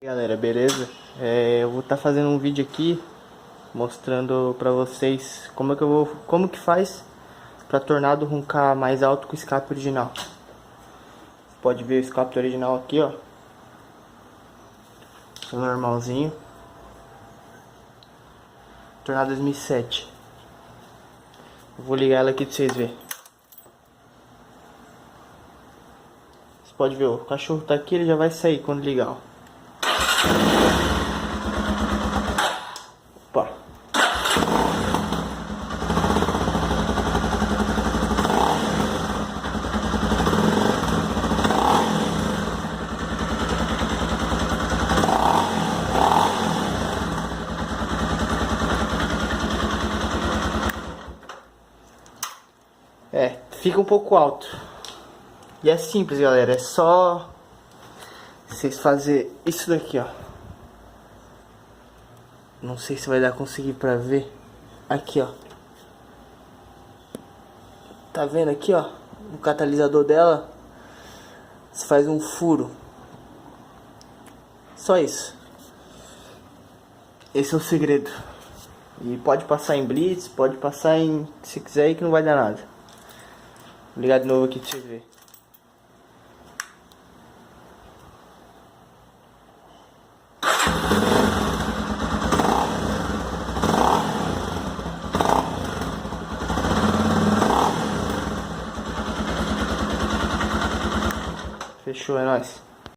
Galera, beleza? Eu vou estar fazendo um vídeo aqui mostrando pra vocês como que faz pra tornado roncar mais alto que o escape original. Você pode ver o escape original aqui, ó. O normalzinho. Tornado 2007. Eu vou ligar ela aqui pra vocês verem. Você pode ver, ó, o cachorro tá aqui, ele já vai sair quando ligar, ó. Opa. Fica um pouco alto. E é simples, galera, é só vocês fazer isso daqui, ó. Não sei se vai dar conseguir pra ver. Aqui, ó. Tá vendo aqui, ó? O catalisador dela. Você faz um furo. Só isso. Esse é o segredo. E pode passar em blitz, pode passar em... se quiser aí que não vai dar nada. Vou ligar de novo aqui pra vocês verem. Fechou, é nóis.